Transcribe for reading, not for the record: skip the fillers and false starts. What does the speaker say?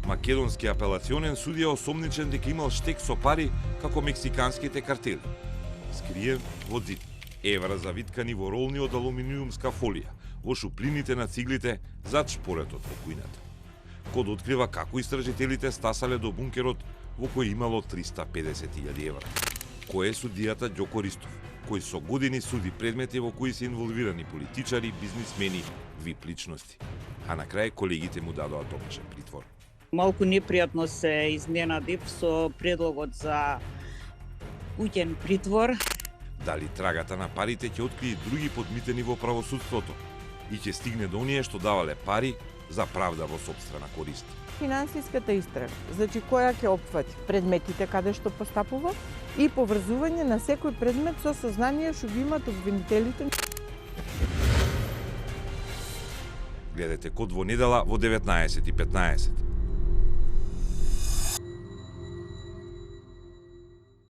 Македонски апелационен судија осомничен дека имал штек со пари како мексиканските картели. Скриен во зид. Евра завиткани во ролни од алуминиумска фолија, во шуплините на циглите зад шпоретот во кујната. Код открива како истражителите стасале до бункерот во кој имало 350.000 евра. Кој е судијата Ѓоко Ристов, кој со години суди предмети во кои се инволвирани политичари, бизнисмени, вип личности. А на крај колегите му дадоа домашен притвор. Малку непријатно се изненадив со предлогот за куќен притвор. Дали трагата на парите ќе открие други подмитени во правосудството и ќе стигне до оние што давале пари за правда во сопствена корист. Финансиската истрага, значи која ќе опфати предметите каде што постапува и поврзување на секој предмет со сознание што ги имаат обвинителите. Гледате Код во недела во 19:15.